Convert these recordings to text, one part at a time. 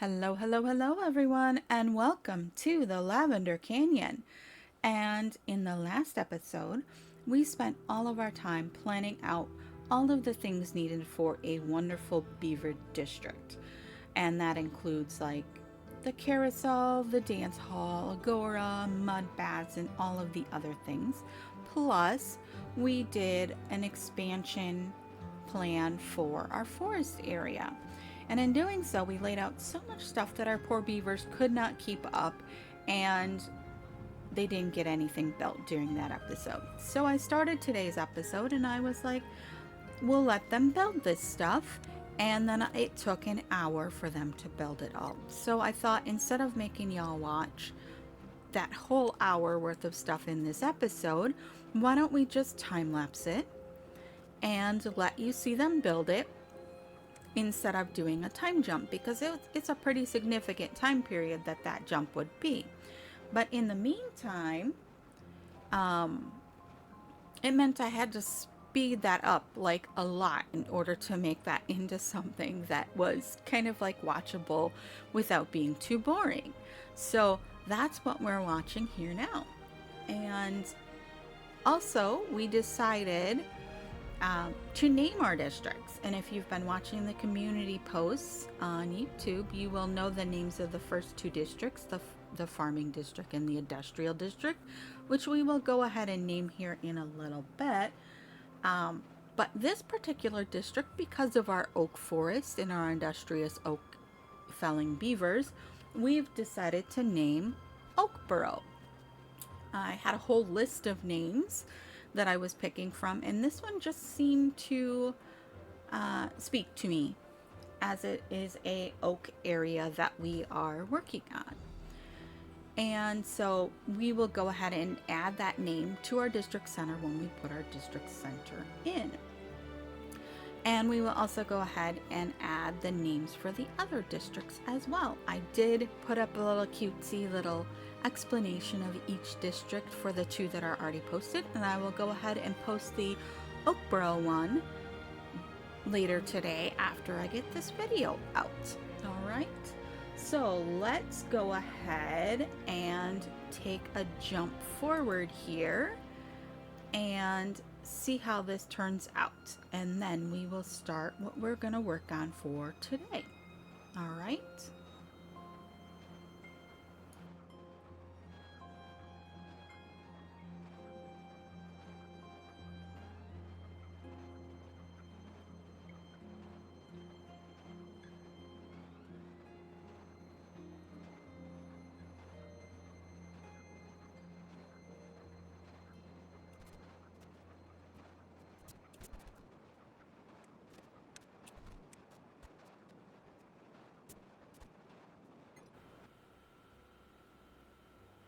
Hello, hello, hello, everyone, and welcome to the Lavender Canyon. And in the last episode, we spent all of our time planning out all of the things needed for a wonderful beaver district. And that includes like the carousel, the dance hall, agora, mud baths, and all of the other things. Plus, we did an expansion plan for our forest area. And in doing so, we laid out so much stuff that our poor beavers could not keep up, and they didn't get anything built during that episode. So I started today's episode and I was like, we'll let them build this stuff. And then it took an hour for them to build it all. So I thought instead of making y'all watch that whole hour worth of stuff in this episode, why don't we just time lapse it and let you see them build it instead of doing a time jump, because it's a pretty significant time period that jump would be. But in the meantime, um, it meant I had to speed that up like a lot in order to make that into something that was kind of like watchable without being too boring. So that's what we're watching here now. And also, we decided to name our districts. And if you've been watching the community posts on YouTube, you will know the names of the first two districts, the farming district and the industrial district, which we will go ahead and name here in a little bit. But this particular district, because of our oak forest and our industrious oak felling beavers, we've decided to name Oakburrow. I had a whole list of names that I was picking from, and this one just seemed to speak to me, as it is a oak area that we are working on. And so we will go ahead and add that name to our district center when we put our district center in. And we will also go ahead and add the names for the other districts as well. I did put up a little cutesy little explanation of each district for the two that are already posted, and I will go ahead and post the Oakburrow one later today after I get this video out. All right, so let's go ahead and take a jump forward here and see how this turns out, and then we will start what we're going to work on for today. All right.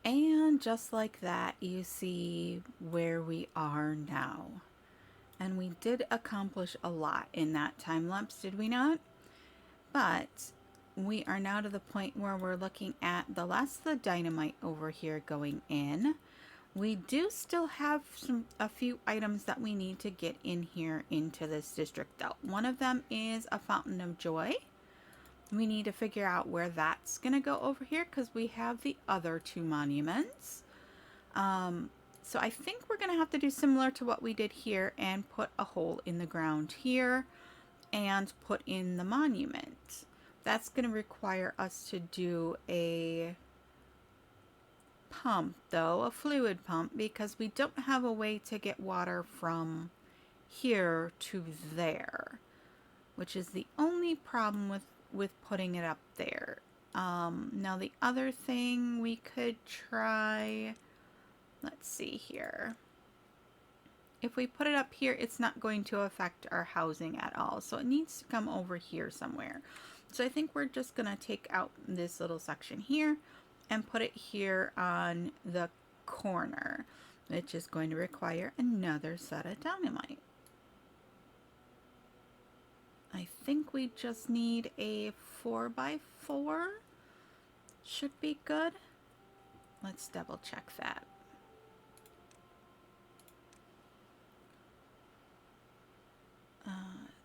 And just like that, you see where we are now. And we did accomplish a lot in that time lapse, did we not? But we are now to the point where we're looking at the last of the dynamite over here going in. We do still have a few items that we need to get in here into this district though. One of them is a fountain of joy. We need to figure out where that's going to go over here because we have the other two monuments. So I think we're going to have to do similar to what we did here and put a hole in the ground here and put in the monument. That's going to require us to do a pump though, a fluid pump, because we don't have a way to get water from here to there, which is the only problem with putting it up there. Now the other thing we could try, let's see here. If we put it up here, it's not going to affect our housing at all. So it needs to come over here somewhere. So I think we're just going to take out this little section here and put it here on the corner, which is going to require another set of dynamite. I think we just need a 4x4. Should be good. Let's double check that.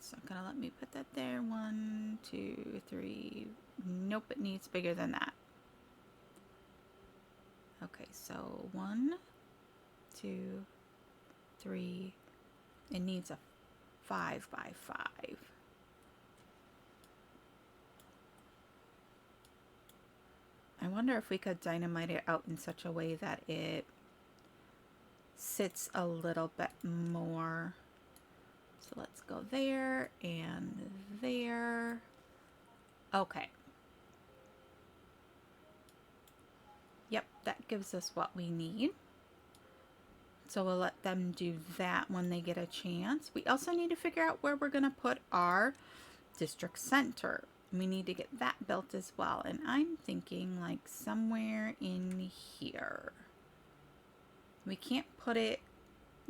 It's not gonna let me put that there. 1, 2, 3. Nope, it needs bigger than that. Okay, so 1, 2, 3. It needs a 5 by 5. I wonder if we could dynamite it out in such a way that it sits a little bit more. So let's go there and there. Okay. Yep, that gives us what we need. So we'll let them do that when they get a chance. We also need to figure out where we're going to put our district center. We need to get that built as well. And I'm thinking like somewhere in here. We can't put it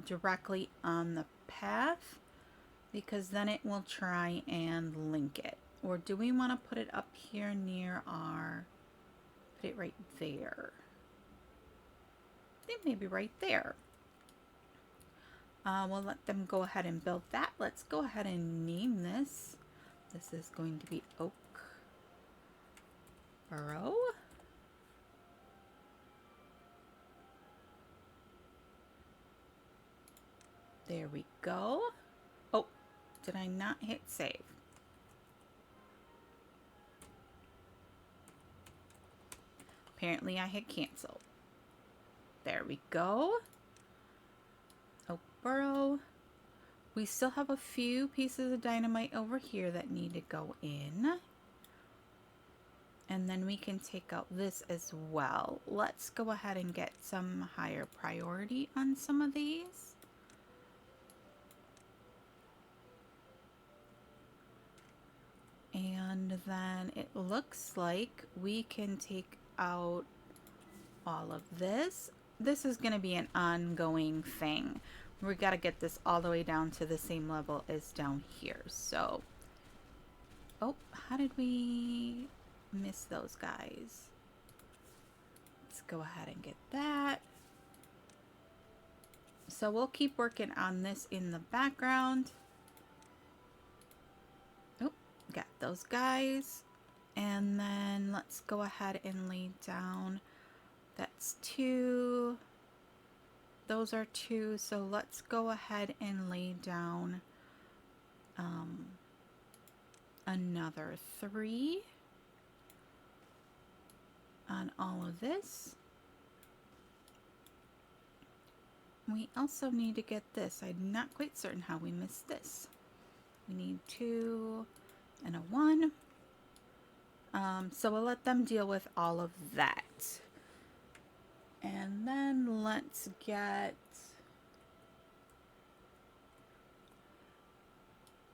directly on the path because then it will try and link it. Or do we want to put it up here near our, put it right there? I think maybe right there. We'll let them go ahead and build that. Let's go ahead and name this. This is going to be Oakburrow. There we go. Oh, did I not hit save? Apparently I hit cancel. There we go. Oakburrow. We still have a few pieces of dynamite over here that need to go in. And then we can take out this as well. Let's go ahead and get some higher priority on some of these. And then it looks like we can take out all of this. This is going to be an ongoing thing. We got to get this all the way down to the same level as down here. So, oh, how did we miss those guys? Let's go ahead and get that. So we'll keep working on this in the background. Oh, got those guys. And then let's go ahead and lay down. That's 2. Those are 2. So let's go ahead and lay down another 3 on all of this. We also need to get this. I'm not quite certain how we missed this. We need 2 and a 1. So we'll let them deal with all of that. And then let's get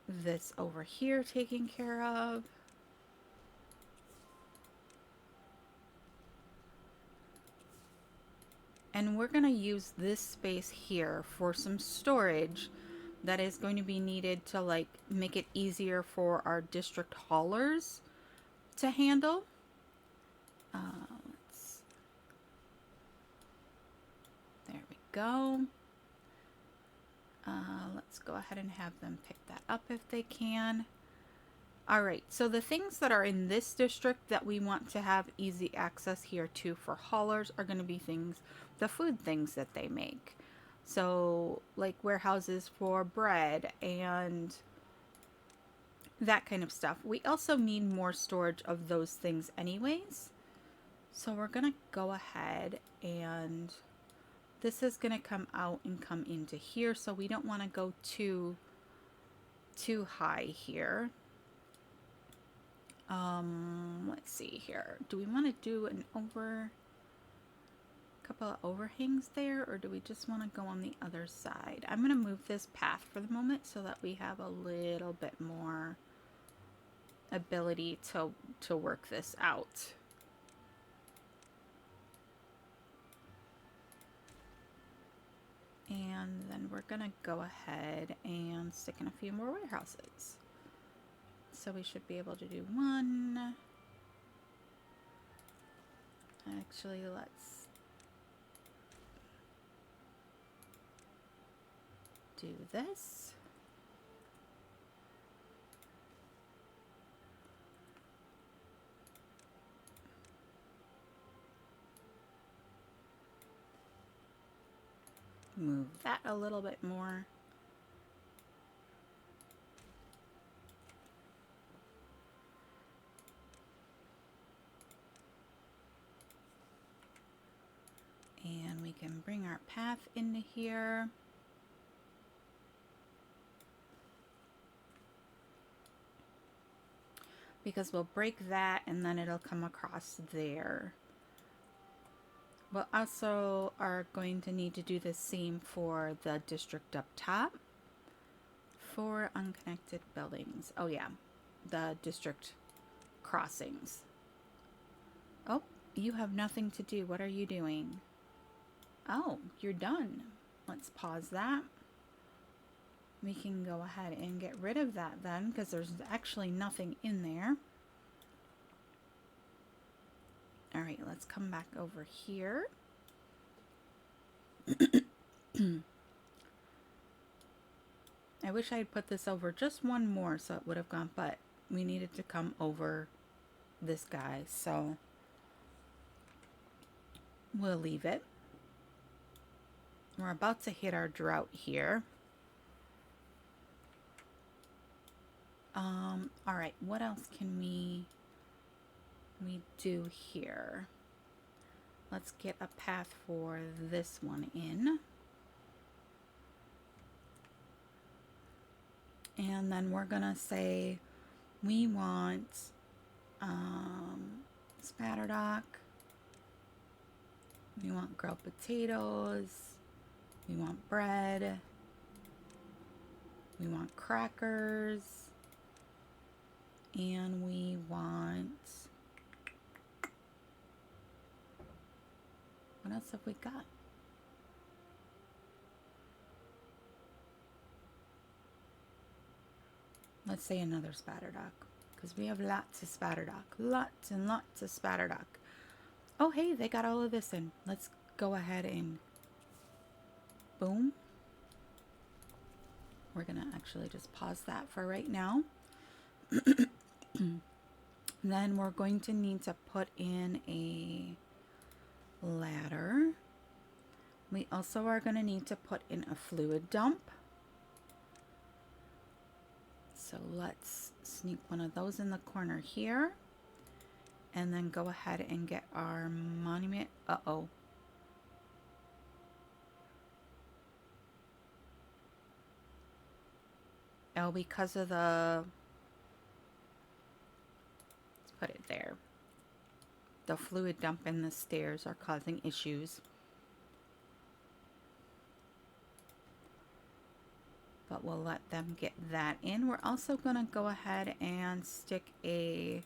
this over here taken care of. And we're going to use this space here for some storage that is going to be needed to like make it easier for our district haulers to handle. There we go. Let's go ahead and have them pick that up if they can. Alright, so the things that are in this district that we want to have easy access here to for haulers are going to be things, the food things that they make. So like warehouses for bread and that kind of stuff. We also need more storage of those things anyways. So we're going to go ahead and this is going to come out and come into here. So we don't want to go too high here. Let's see here. Do we want to do an couple of overhangs there, or do we just want to go on the other side? I'm going to move this path for the moment so that we have a little bit more ability to work this out. And then we're going to go ahead and stick in a few more warehouses. So we should be able to do 1. Actually, let's do this. Move that a little bit more. And we can bring our path into here. Because we'll break that and then it'll come across there. We'll also are going to need to do the same for the district up top. For unconnected buildings. Oh yeah, the district crossings. Oh, you have nothing to do. What are you doing? Oh, you're done. Let's pause that. We can go ahead and get rid of that then, because there's actually nothing in there. All right, let's come back over here. I wish I had put this over just one more so it would have gone, but we needed to come over this guy, so we'll leave it. We're about to hit our drought here. All right, what else can we do here? Let's get a path for this one in. And then we're gonna say we want spatterdock. We want grilled potatoes. We want bread. We want crackers. And we want... What else have we got? Let's say another spatterdock, because we have lots of spatterdock. Lots and lots of spatterdock. Oh, hey, they got all of this in. Let's go ahead and boom. We're going to actually just pause that for right now. Then we're going to need to put in a ladder. We also are going to need to put in a fluid dump. So let's sneak one of those in the corner here. And then go ahead and get our monument. Uh-oh. Oh, because of the... Let's put it there. The fluid dump and the stairs are causing issues. But we'll let them get that in. We're also going to go ahead and stick a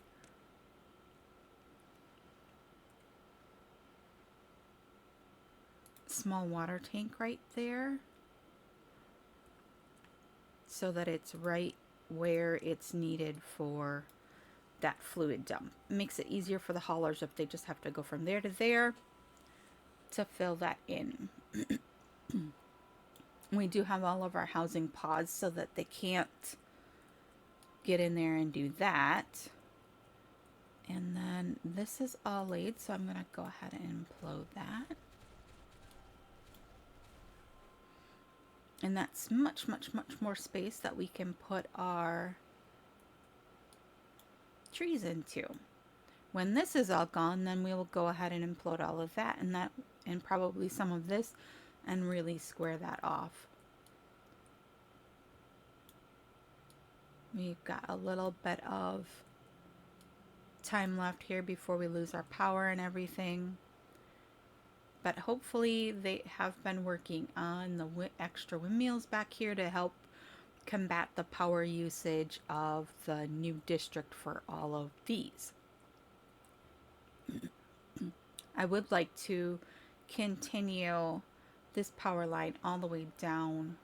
small water tank right there, so that it's right where it's needed for that fluid dump. It makes it easier for the haulers if they just have to go from there to there to fill that in. We do have all of our housing paused so that they can't get in there and do that. And then this is all laid, so I'm going to go ahead and implode that. And that's much, much, much more space that we can put our trees into. When this is all gone, then we will go ahead and implode all of that and probably some of this and really square that off. We've got a little bit of time left here before we lose our power and everything. But hopefully they have been working on the extra windmills back here to help combat the power usage of the new district for all of these. I would like to continue this power line all the way down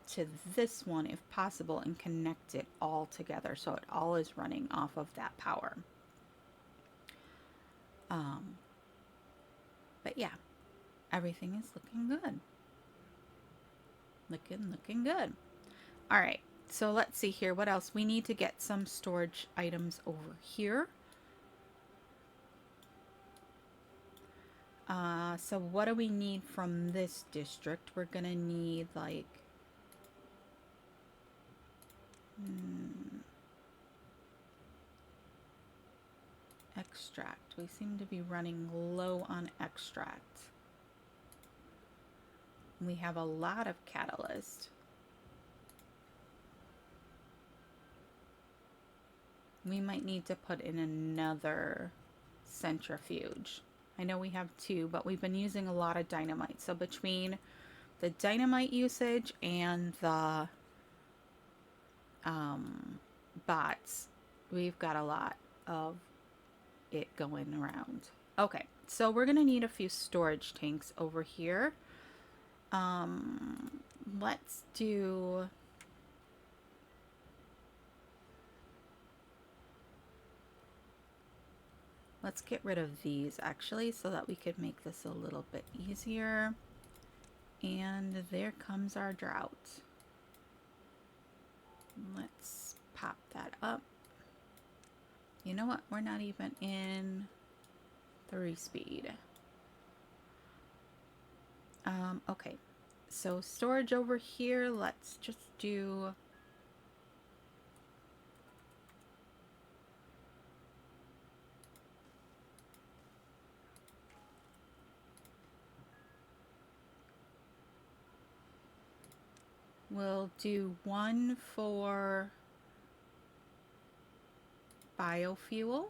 to this one if possible and connect it all together so it all is running off of that power. But yeah, everything is looking good. Looking good. All right, so let's see here. What else? We need to get some storage items over here. So what do we need from this district? We're gonna need like extract. We seem to be running low on extract. We have a lot of catalyst. We might need to put in another centrifuge. I know we have two, but we've been using a lot of dynamite. So between the dynamite usage and the bots, we've got a lot of it going around. Okay, so we're gonna need a few storage tanks over here. Let's do let's get rid of these actually so that we could make this a little bit easier. And there comes our drought. Let's pop that up. You know what? We're not even in 3-speed. Okay. So storage over here, let's just do we'll do one for biofuel,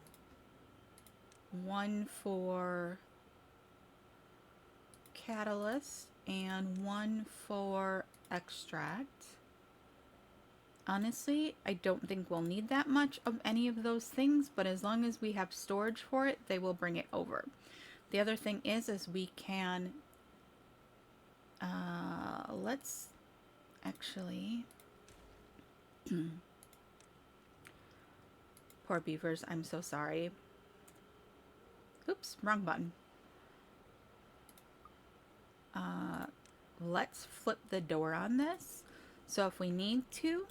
one for catalyst, and one for extract. Honestly, I don't think we'll need that much of any of those things, but as long as we have storage for it, they will bring it over. The other thing is we can, let's actually, poor beavers, I'm so sorry. Oops, wrong button. Let's flip the door on this. So if we need to,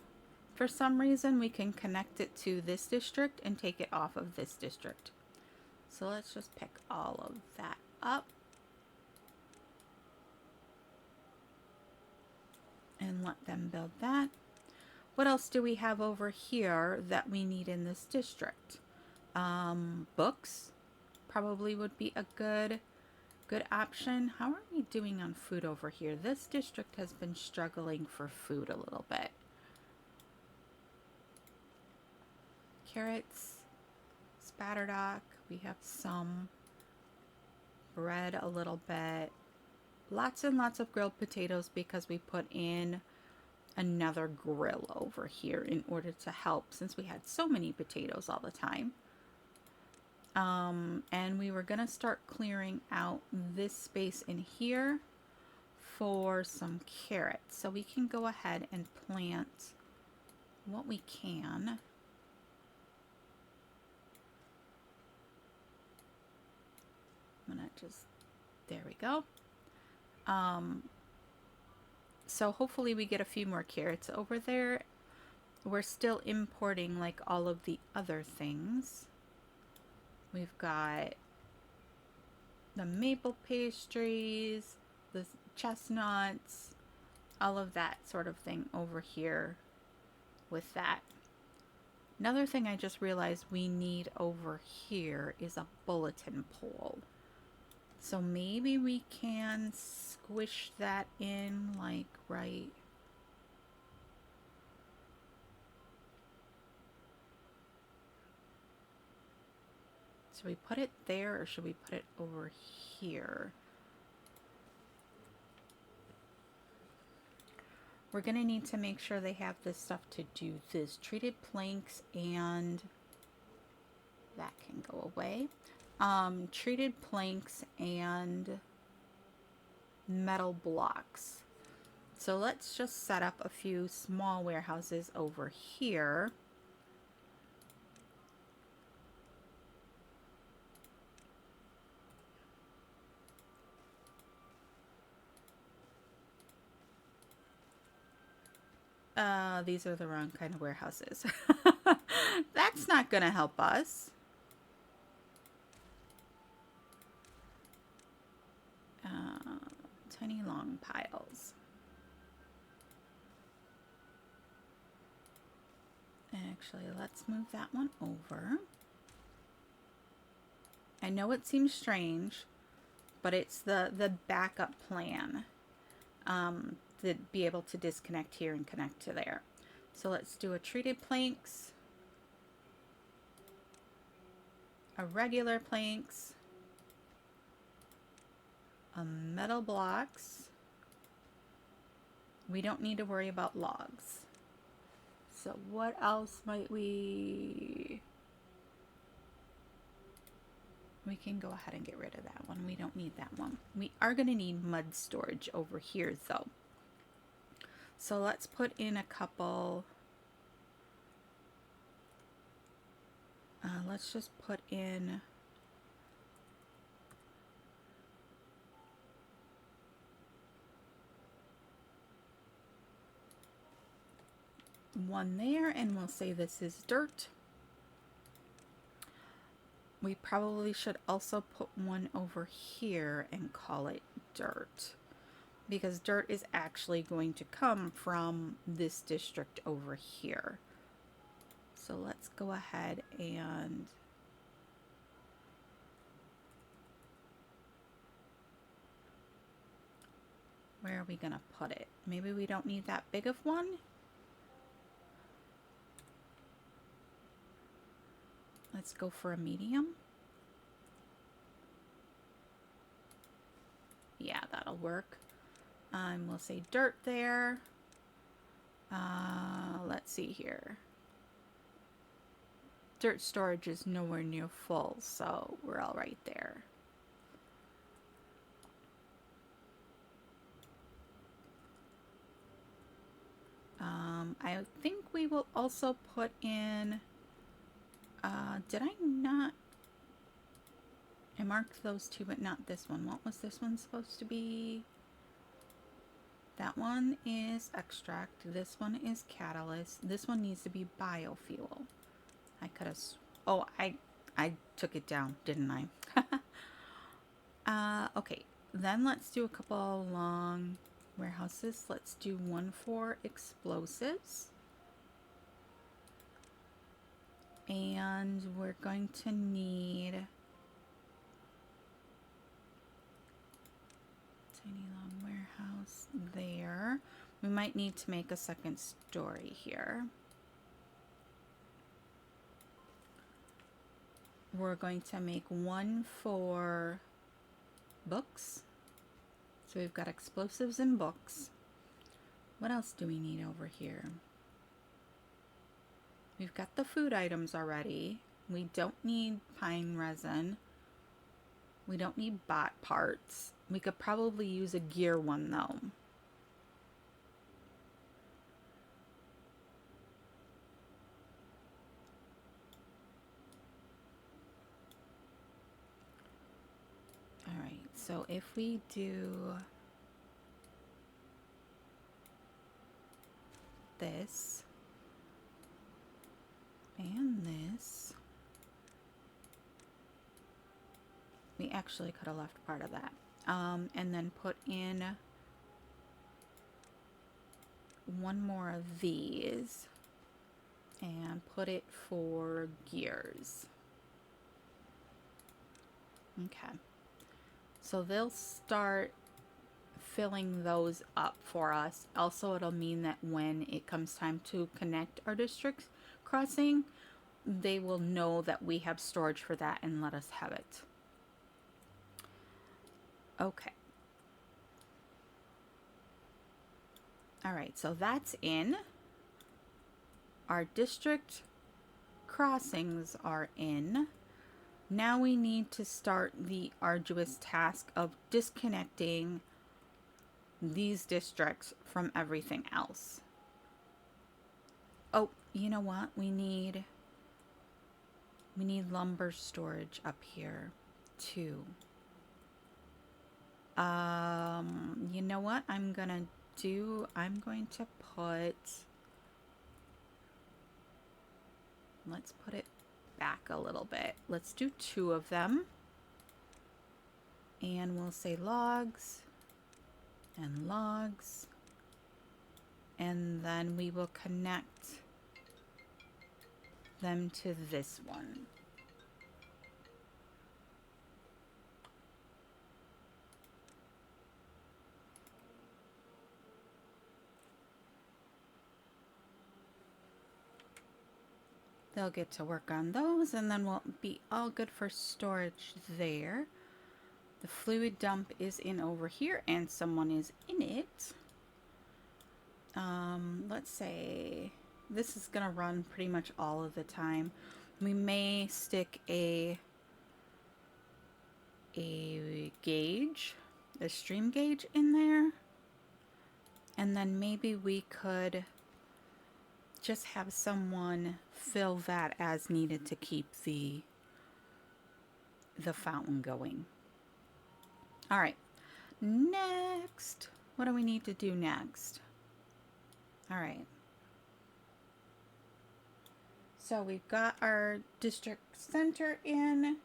for some reason, we can connect it to this district and take it off of this district. So let's just pick all of that up. And let them build that. What else do we have over here that we need in this district? Books probably would be a good option. How are we doing on food over here? This district has been struggling for food a little bit. Carrots, spatterdock, we have some bread a little bit. Lots and lots of grilled potatoes because we put in another grill over here in order to help since we had so many potatoes all the time. And we were going to start clearing out this space in here for some carrots. So we can go ahead and plant what we can. I'm going to just, there we go. So hopefully we get a few more carrots over there. We're still importing like all of the other things. We've got the maple pastries, the chestnuts, all of that sort of thing over here with that. Another thing I just realized we need over here is a bulletin pole. So maybe we can squish that in like right. Should we put it there or should we put it over here? We're going to need to make sure they have this stuff to do this. Treated planks and that can go away. Treated planks and metal blocks. So let's just set up a few small warehouses over here. These are the wrong kind of warehouses. That's not gonna help us. tiny long piles. Actually, let's move that one over. I know it seems strange, but it's the backup plan to be able to disconnect here and connect to there. So let's do a treated planks, a regular planks, a metal blocks. We don't need to worry about logs. So what else might we can go ahead and get rid of that one. We don't need that one. We are going to need mud storage over here though. So let's put in a couple. Let's just put in one there, and we'll say this is dirt. We probably should also put one over here and call it dirt, because dirt is actually going to come from this district over here. So let's go ahead and where are we gonna put it? Maybe we don't need that big of one. Let's go for a medium. Yeah, that'll work. We'll say dirt there. Let's see here. Dirt storage is nowhere near full, so we're all right there. I think we will also put in, did I not? I marked those two, but not this one. What was this one supposed to be? That one is extract. This one is catalyst. This one needs to be biofuel. I could have, oh, I took it down, didn't I? Okay, then let's do a couple long warehouses. Let's do one for explosives. And we're going to need tiny long warehouse there. We might need to make a second story here. We're going to make one for books. So we've got explosives and books. What else do we need over here? We've got the food items already. We don't need pine resin. We don't need bot parts. We could probably use a gear one though. Alright, so if we do this and this, we actually could have left part of that. And then put in one more of these and put it for gears. Okay. So they'll start filling those up for us. Also, it'll mean that when it comes time to connect our district crossing, they will know that we have storage for that and let us have it. Okay. All right, so that's in. Our district crossings are in. Now we need to start the arduous task of disconnecting these districts from everything else. Oh, you know what? We need lumber storage up here too. You know what I'm gonna do? I'm going to put, let's put it back a little bit. Let's do 2 of them. And we'll say logs. and logs. And then we will connect them to this one. They'll get to work on those, and then we'll be all good for storage there. The fluid dump is in over here, and someone is in it. Let's say this is gonna run pretty much all of the time. We may stick a gauge, a stream gauge in there, and then maybe we could just have someone fill that as needed to keep the fountain going. All right, next, what do we need to do next? All right, so we've got our district center in.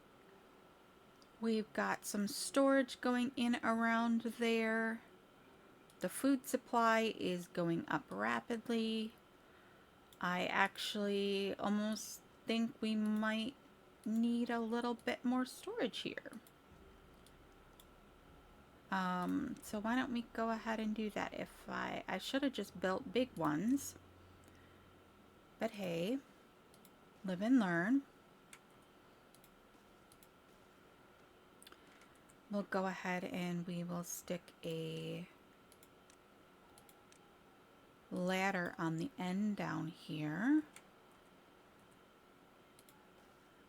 We've got some storage going in around there. The food supply is going up rapidly. I actually almost think we might need a little bit more storage here. So why don't we go ahead and do that? If I should have just built big ones. But hey, live and learn. We'll go ahead and we will stick a ladder on the end down here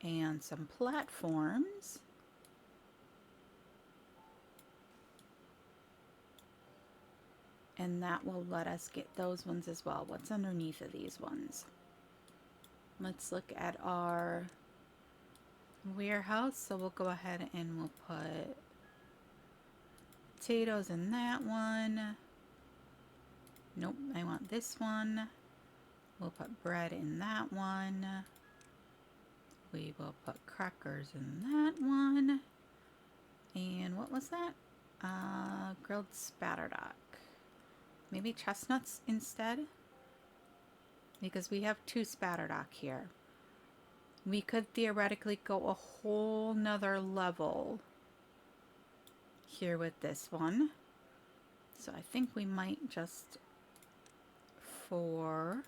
and some platforms, and that will let us get those ones as well. What's underneath of these ones? Let's look at our warehouse. So we'll go ahead and we'll put potatoes in that one. Nope, I want this one. We'll put bread in that one. We will put crackers in that one. And what was that? Grilled spatterdock. Maybe chestnuts instead? Because we have 2 spatterdock here. We could theoretically go a whole nother level here with this one. So I think we might just for...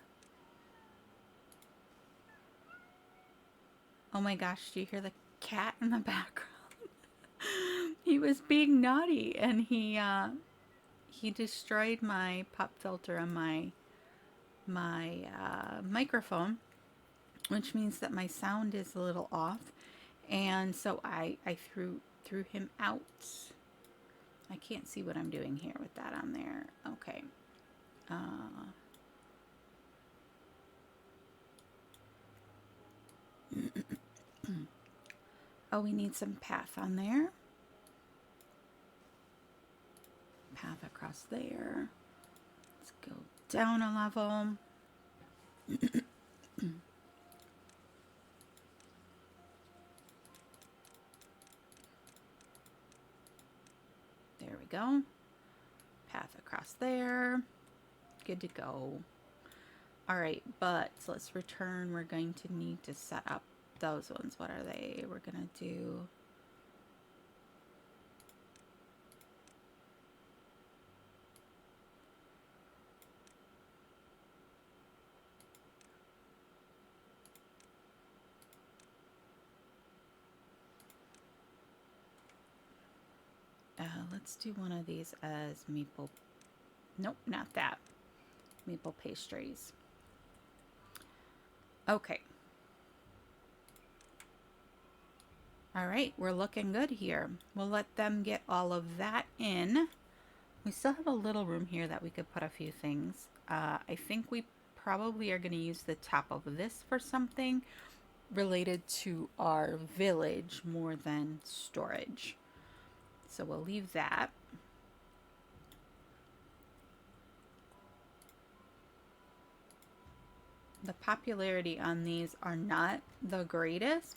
Oh my gosh, do you hear the cat in the background? He was being naughty, and he destroyed my pop filter on my microphone, which means that my sound is a little off, and so I threw him out. I can't see what I'm doing here with that on there. Okay. Oh, we need some path on there. Path across there. Let's go down a level. There we go. Path across there. Good to go. All right, but let's return. We're going to need to set up those ones. What are they? We're gonna do let's do one of these as maple. Nope, not that. Maple pastries. Okay. All right, we're looking good here. We'll let them get all of that in. We still have a little room here that we could put a few things. I think we probably are going to use the top of this for something related to our village more than storage. So we'll leave that. The popularity on these are not the greatest.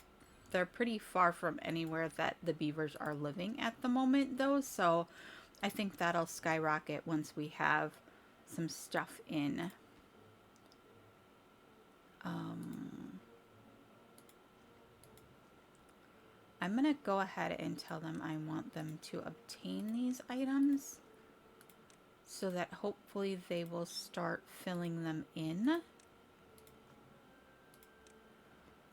They're pretty far from anywhere that the beavers are living at the moment though, so I think that'll skyrocket once we have some stuff in. I'm going to go ahead and tell them I want them to obtain these items so that hopefully they will start filling them in.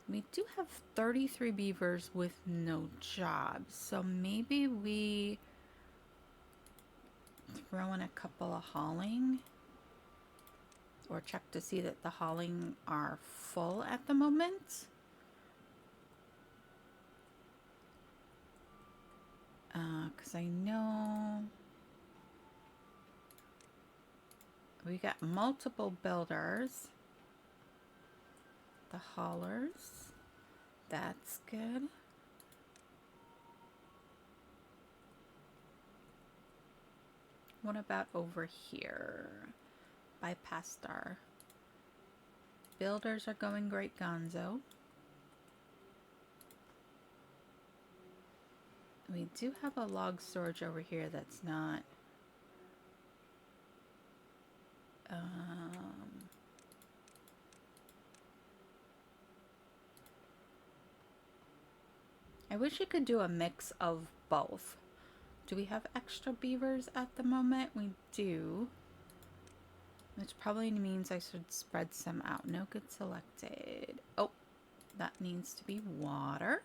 We do have 33 beavers with no jobs, so maybe we throw in a couple of hauling or check to see that the hauling are full at the moment. Because I know we got multiple builders. The haulers, that's good. What about over here? Bypass our builders are going great gonzo. We do have a log storage over here that's not I wish you could do a mix of both. Do we have extra beavers at the moment? We do. Which probably means I should spread some out. No good selected. Oh, that needs to be water.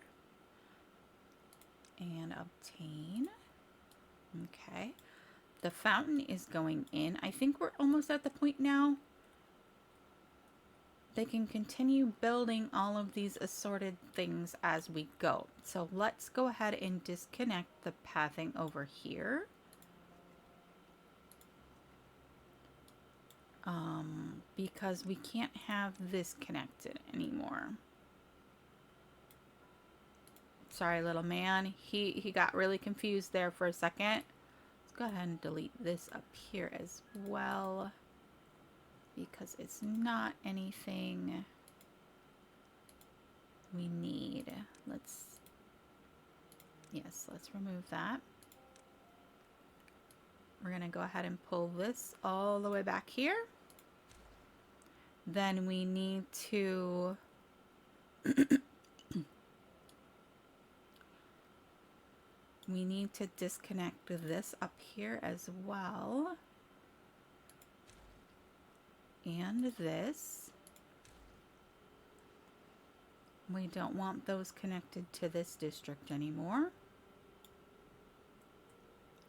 And obtain. Okay. The fountain is going in. I think we're almost at the point now. They can continue building all of these assorted things as we go. So let's go ahead and disconnect the pathing over here. Because we can't have this connected anymore. Sorry, little man. He got really confused there for a second. Let's go ahead and delete this up here as well, because it's not anything we need. Let's remove that. We're going to go ahead and pull this all the way back here. Then we need to disconnect this up here as well. And this. We don't want those connected to this district anymore.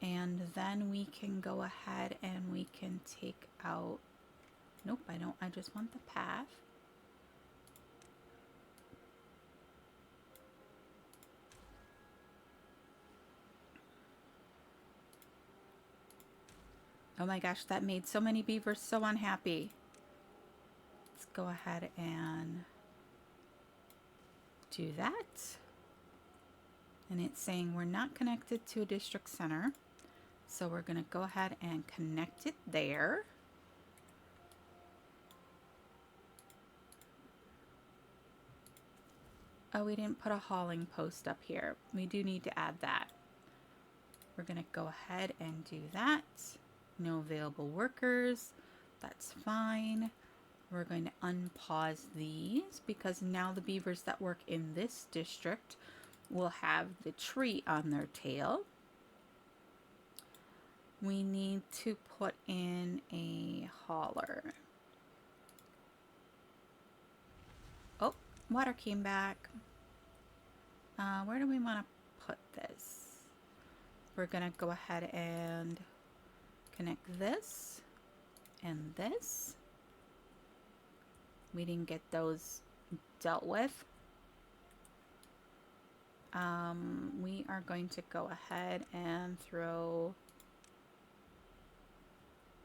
And then we can go ahead and we can take out, nope, I don't, I just want the path. Oh my gosh, that made so many beavers so unhappy. Let's go ahead and do that. And it's saying we're not connected to a district center. So we're going to go ahead and connect it there. Oh, we didn't put a hauling post up here. We do need to add that. We're going to go ahead and do that. No available workers. That's fine. We're going to unpause these because now the beavers that work in this district will have the tree on their tail. We need to put in a hauler. Oh, water came back. Where do we want to put this? We're going to go ahead and connect this and this. We didn't get those dealt with. We are going to go ahead and throw...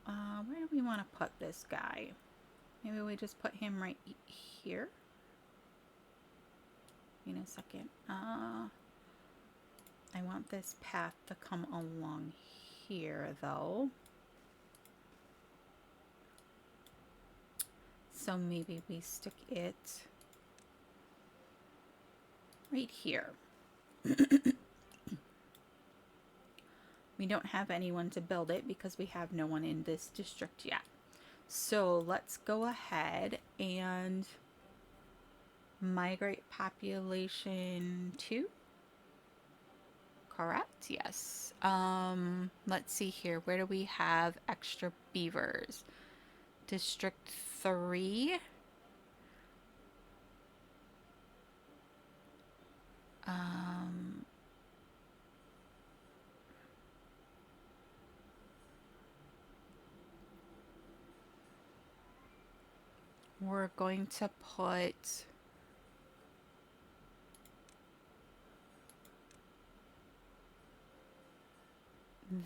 where do we want to put this guy? Maybe we just put him right here. In a second. I want this path to come along here, though. So maybe we stick it right here. We don't have anyone to build it because we have no one in this district yet. So let's go ahead and migrate population 2. Correct? Yes. Let's see here. Where do we have extra beavers? District 3. We're going to put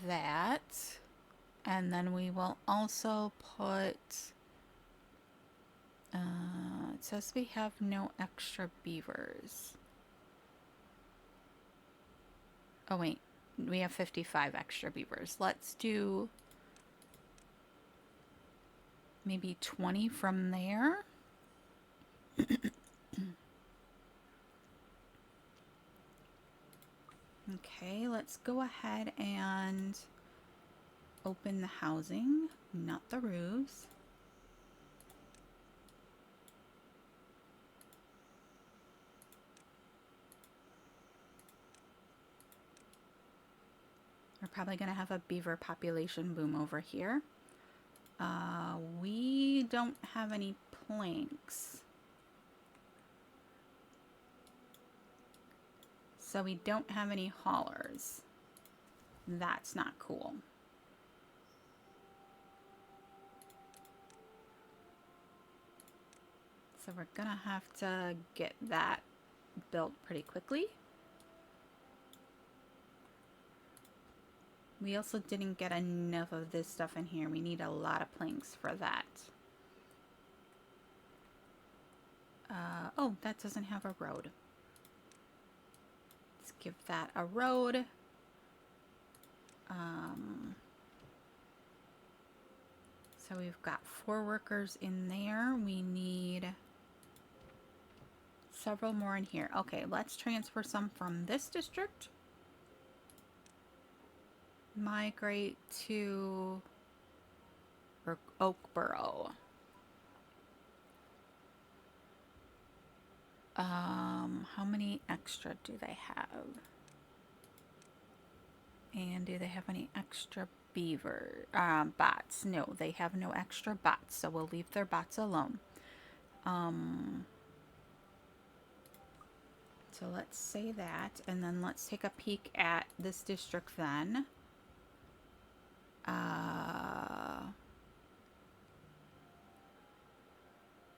that, and then we will also put, it says we have no extra beavers. Oh wait, we have 55 extra beavers. Let's do maybe 20 from there. Okay, let's go ahead and open the housing, not the roofs. We're probably going to have a beaver population boom over here. We don't have any planks. So we don't have any haulers. That's not cool. So we're gonna have to get that built pretty quickly. We also didn't get enough of this stuff in here. We need a lot of planks for that. Oh, that doesn't have a road. Let's give that a road. So we've got 4 workers in there. We need several more in here. Okay, let's transfer some from this district. Migrate to Oakburrow. How many extra do they have? And do they have any extra beaver bots? No, they have no extra bots, so we'll leave their bots alone. So let's say that, and then let's take a peek at this district then.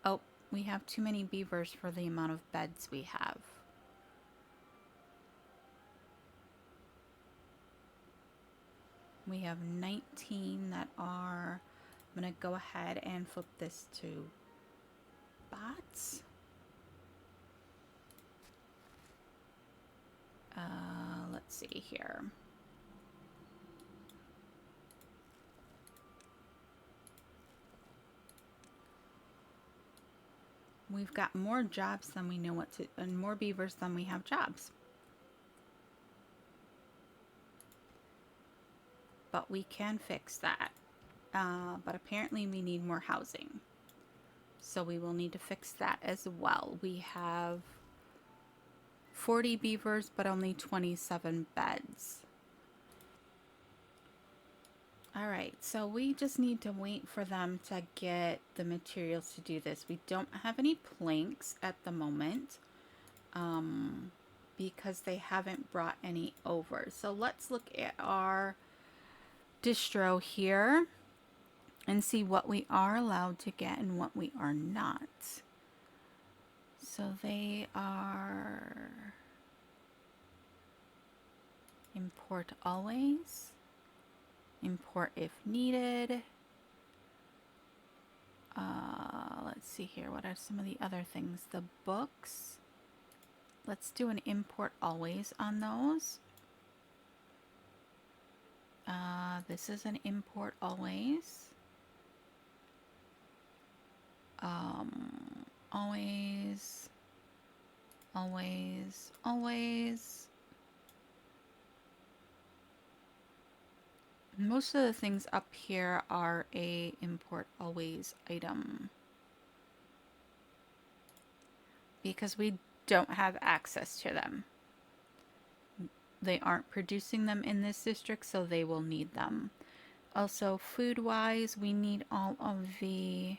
Oh, we have too many beavers for the amount of beds we have. We have 19 that are... I'm going to go ahead and flip this to bots. Let's see here. We've got more jobs than we know what to... and more beavers than we have jobs. But we can fix that. But apparently we need more housing. So we will need to fix that as well. We have 40 beavers, but only 27 beds. Alright, so we just need to wait for them to get the materials to do this. We don't have any planks at the moment. Because they haven't brought any over. So let's look at our distro here and see what we are allowed to get and what we are not. So they are import always, import if needed. Let's see here, what are some of the other things? The books, let's do an import always on those. This is an import always. Always, always, always. Most of the things up here are a import always item because we don't have access to them. They aren't producing them in this district, so they will need them. Also, food-wise, we need all of the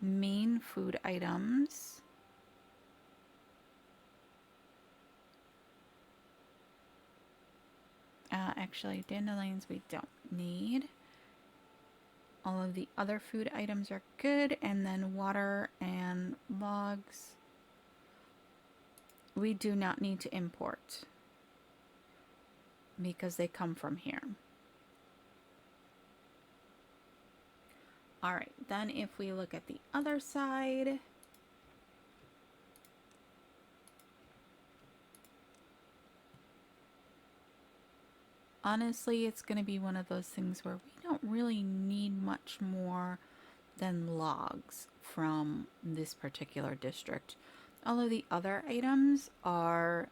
main food items. Actually, dandelions we don't need. All of the other food items are good, and then water and logs we do not need to import because they come from here. All right, then if we look at the other side, honestly, it's going to be one of those things where we don't really need much more than logs from this particular district. All of the other items are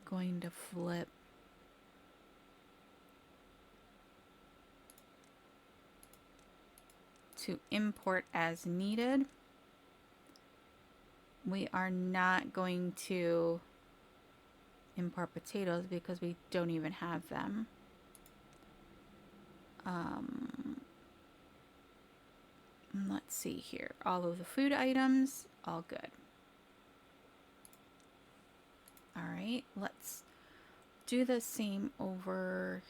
going to flip to import as needed. We are not going to import potatoes because we don't even have them. Let's see here. All of the food items, all good. All right, let's do the same over.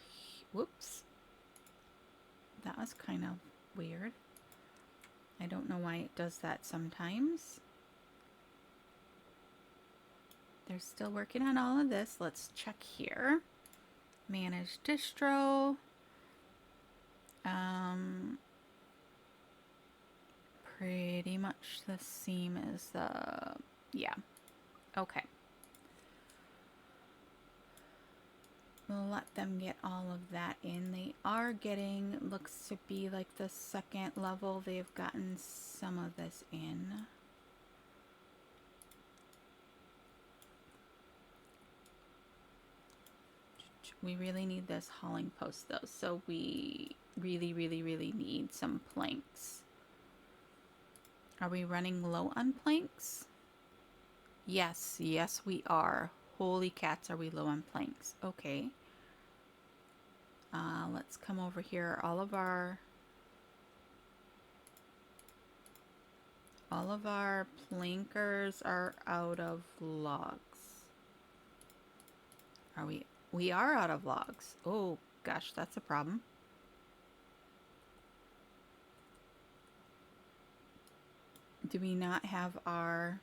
Whoops. That was kind of weird. I don't know why it does that sometimes. They're still working on all of this. Let's check here. Manage distro. Pretty much the same as the, yeah, okay. We'll let them get all of that in. They are getting, looks to be like the second level. They've gotten some of this in. We really need this hauling post though, so we really need some planks. Are we running low on planks? Yes, yes we are. Holy cats, are we low on planks? Okay. Let's come over here. All of our plankers are out of logs. Are we? We are out of logs. Oh gosh, that's a problem. Do we not have our...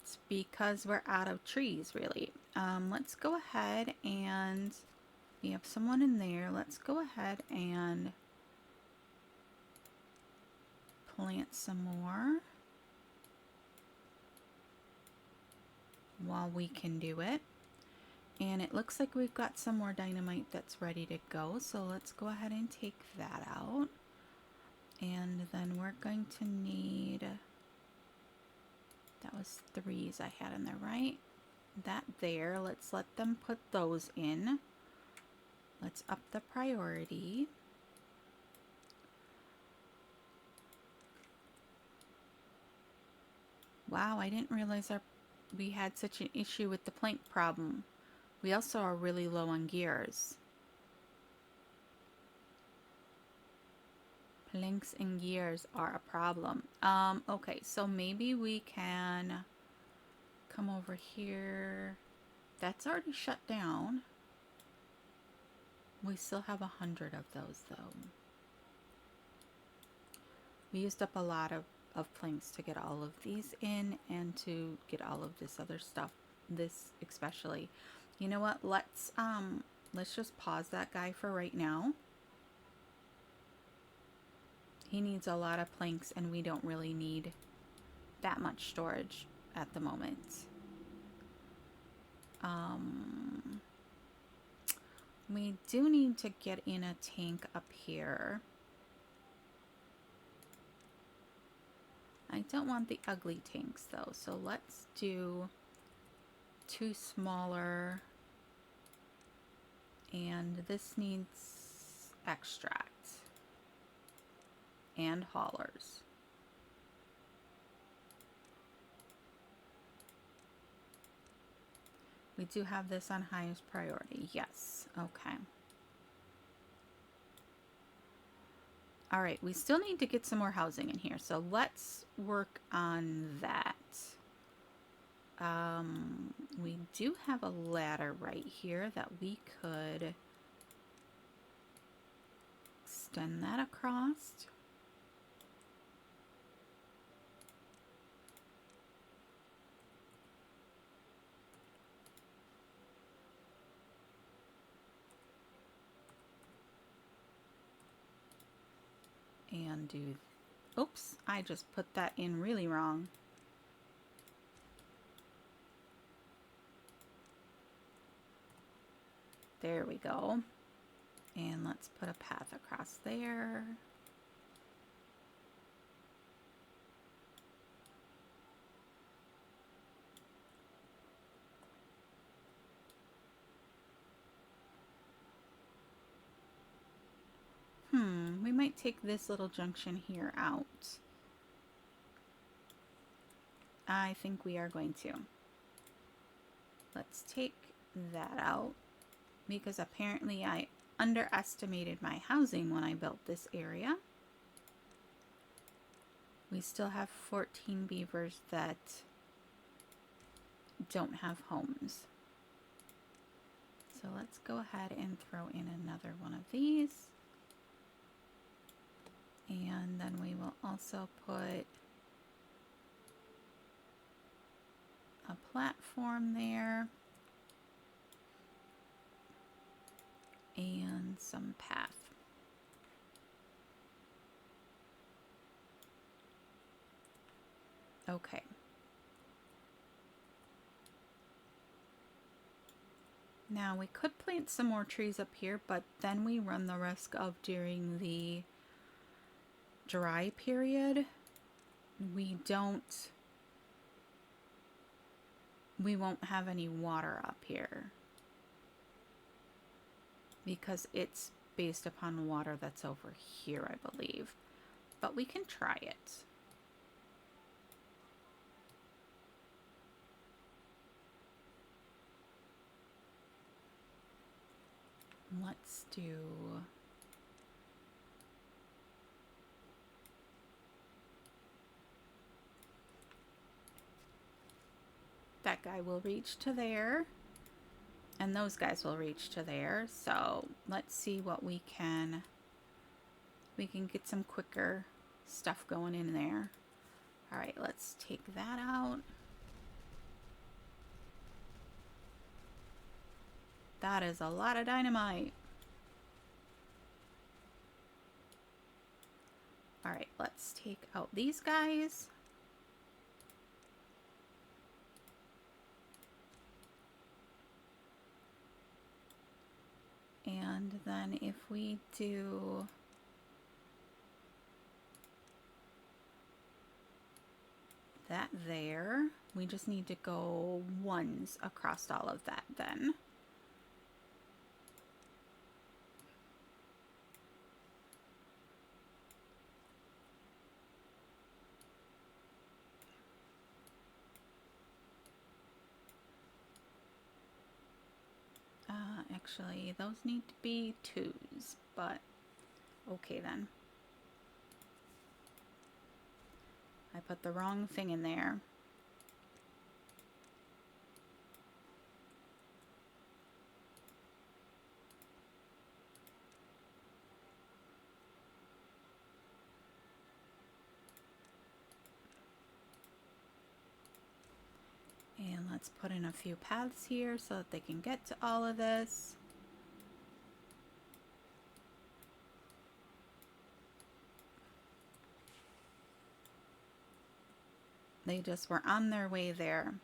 It's because we're out of trees, really. Let's go ahead and... We have someone in there. Let's go ahead and plant some more while we can do it. And it looks like we've got some more dynamite that's ready to go. So let's go ahead and take that out. And then we're going to need... That was 3s I had in there, right? That there. Let's let them put those in. Let's up the priority. Wow, I didn't realize we had such an issue with the plank problem. We also are really low on gears. Planks and gears are a problem. Okay, so maybe we can come over here. That's already shut down. We still have 100 of those though. We used up a lot of planks to get all of these in and to get all of this other stuff. This especially. You know what? Let's just pause that guy for right now. He needs a lot of planks and we don't really need that much storage at the moment. We do need to get in a tank up here. I don't want the ugly tanks though, so let's do 2 smaller, and this needs extract and haulers. We do have this on highest priority. Yes. Okay. All right. We still need to get some more housing in here. So let's work on that. We do have a ladder right here that we could extend that across. And do, oops, I just put that in really wrong. There we go. And let's put a path across there. We might take this little junction here out. I think we are going to. Let's take that out because apparently I underestimated my housing when I built this area. We still have 14 beavers that don't have homes. So let's go ahead and throw in another one of these. And then we will also put a platform there and some path. Okay. Now we could plant some more trees up here, but then we run the risk of during the dry period, we won't have any water up here because it's based upon water that's over here, I believe. But we can try it. Let's do that guy will reach to there and those guys will reach to there. So let's see what we can get some quicker stuff going in there. All right, let's take that out. That is a lot of dynamite. All right, let's take out these guys. And then if we do that there, we just need to go ones across all of that then. Actually, those need to be twos, but okay then. I put the wrong thing in there. And let's put in a few paths here so that they can get to all of this. They just were on their way there.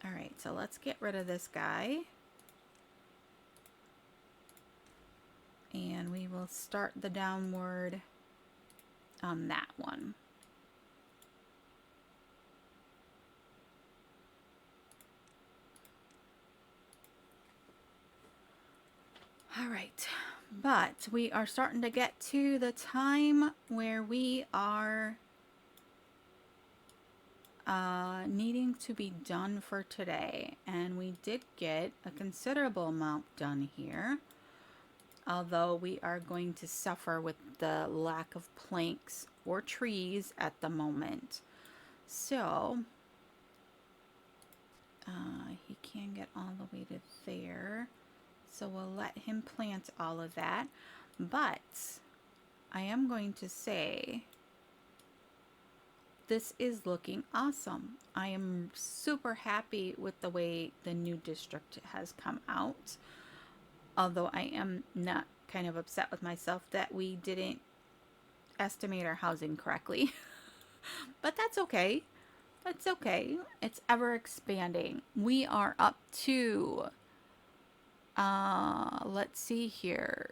All right, so let's get rid of this guy. And we will start the downward on that one. All right, but we are starting to get to the time where we are needing to be done for today, and we did get a considerable amount done here, although we are going to suffer with the lack of planks or trees at the moment. So he can get all the way to there, so we'll let him plant all of that. But I am going to say this is looking awesome. I am super happy with the way the new district has come out. Although I am not kind of upset with myself that we didn't estimate our housing correctly. But that's okay. That's okay. It's ever expanding. We are up to, let's see here,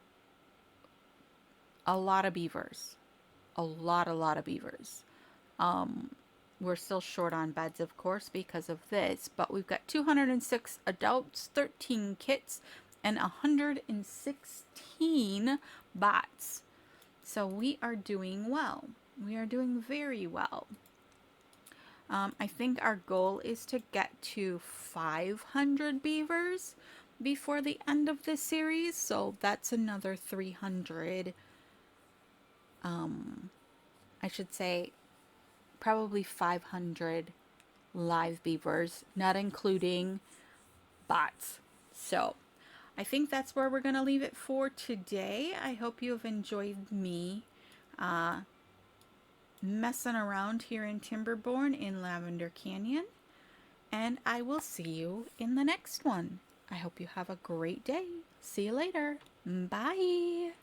a lot of beavers. A lot of beavers. We're still short on beds, of course, because of this, but we've got 206 adults, 13 kits, and 116 bots. So we are doing well. We are doing very well. I think our goal is to get to 500 beavers before the end of this series. So that's another 300. I should say probably 500 live beavers, not including bots. So I think that's where we're going to leave it for today. I hope you have enjoyed me messing around here in Timberborn in Lavender Canyon. And I will see you in the next one. I hope you have a great day. See you later. Bye.